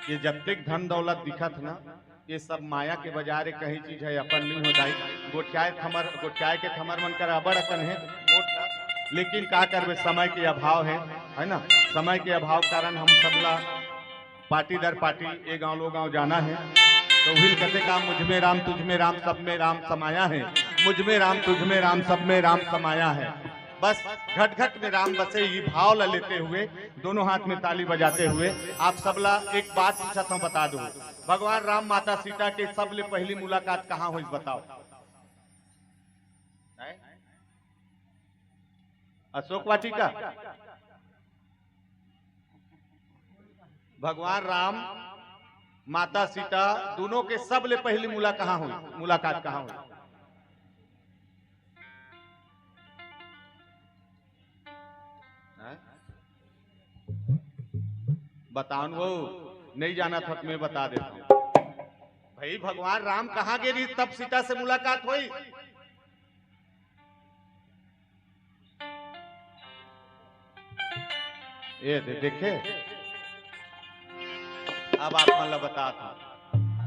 ये जब तक धन दौलत दिखत ना, ये सब माया के बाजारे कहीं चीज है अपन नहीं हो जाए। गोटियाए के थमर मन कर अबड़ अकन है गोट, लेकिन का करबे समय के अभाव है ना। समय के अभाव कारण हम सबला पार्टी दर पार्टी ए गांव लो गांव जाना है। तो हिल कहते काम मुझ में राम तुझ में राम सब में राम समाया है, मुझ में राम तुझ में राम सब में राम समाया है। बस घट घट में राम बसे ये भाव ला लेते हुए दोनों हाथ में ताली बजाते हुए आप सबला एक बात पूछा था, बता दो भगवान राम माता सीता के सबले पहली मुलाकात कहाँ हुई बताओ। अशोक वाटिका। भगवान राम माता सीता दोनों के सबले पहली मुलाकात कहाँ हुई? बताओ वो नहीं जाना था मैं बता देता हूं। भाई भगवान राम कहाँ गए तब सीता से मुलाकात हुई? ये देखे अब आप मतलब बता था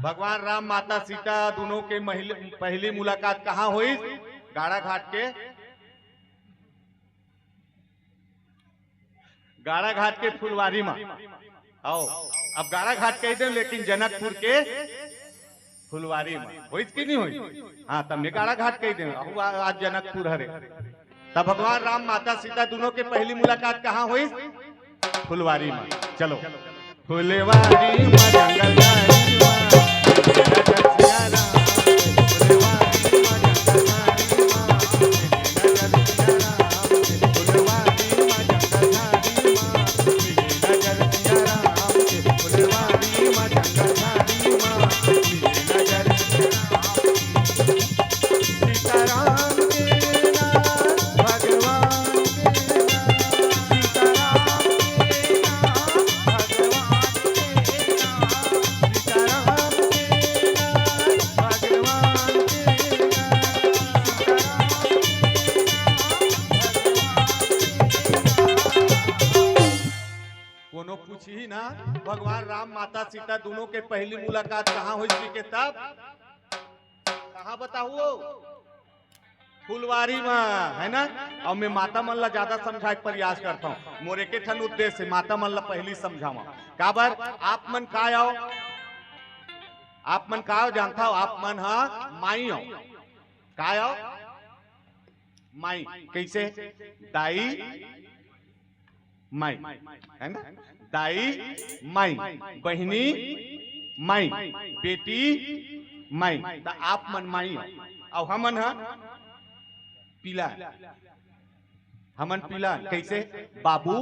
भगवान राम माता सीता दोनों के पहली मुलाकात कहाँ हुई? गाड़ा घाट के फुलवारी में। आओ अब गाड़ा घाट कह दे, लेकिन जनकपुर के फुलवारी में हुई कि नहीं हुई? हाँ तब गाड़ा घाट कह दे, आज जनकपुर हरे। तब भगवान राम माता सीता दोनों के पहली मुलाकात कहाँ हुई? फुलवारी में। चलो फुलवारी में जंगल पूछी ना भगवान राम माता सीता दोनों के पहली मुलाकात कहाँ हुई थी के तब कहाँ बताओ? फुलवारी में है ना। और मैं माता मन ला ज्यादा समझाए प्रयास करता हूँ, मोरे के ठन उद्देश्य माता मन ला पहली समझावा काबर आप मन का आओ, आप मन का जानता हो? आप मन हा माई हो का आओ माई कैसे? दाई माई है ना, दाई माई, बहनी माई, बेटी माई। तो आप मन माई हो और हमन हा पीला, हमन पीला कैसे? बाबू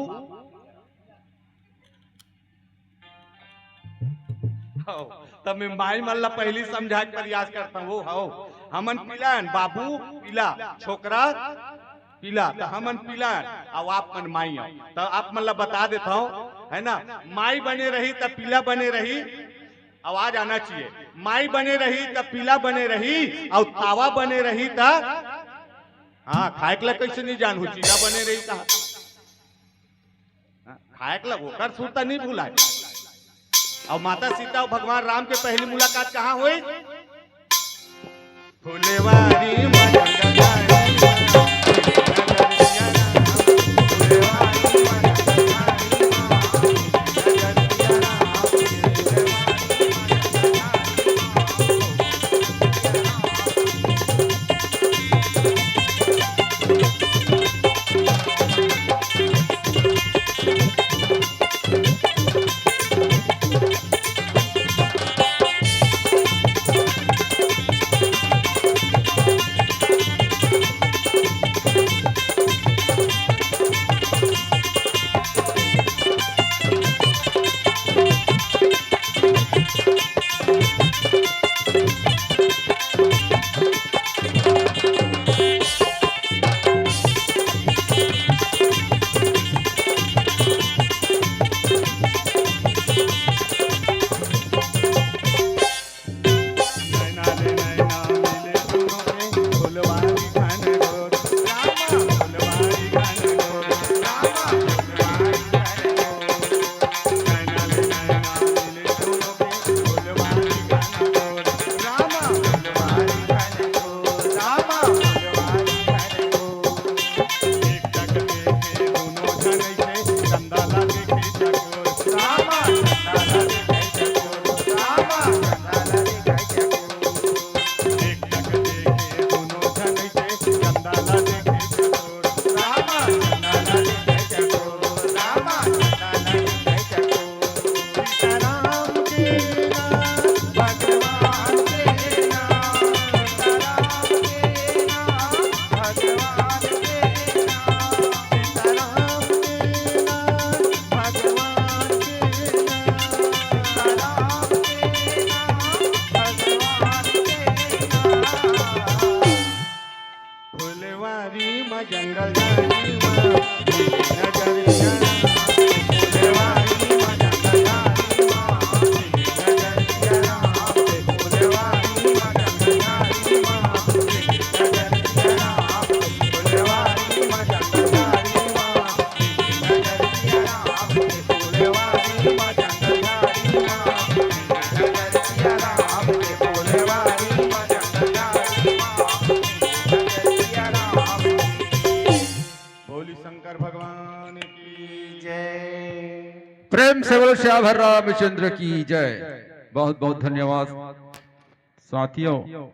तब मैं माई मन ला पहली समझा प्रयास करता हूँ। हो हमन पीला, बाबू पीला, छोकरा पीला, तो हमन पीला और आप मन माई हो। तो आप मन ला बता देता हूँ है ना, माई बने रही तब पीला बने रही, आवाज आना चाहिए। माई बने रही तब पीला बने रही और तावा बने रही तब हाँ खाए के कैसे नहीं जानू चीजा बने रही था खाए के ओकर सूरता नहीं भूलाए। और माता सीता और भगवान राम के पहली मुलाकात कहाँ हुई? फुलवारी में शंकर भगवान की जय। प्रेम से बोलो श्याम रामचंद्र की जय। बहुत बहुत धन्यवाद साथियों।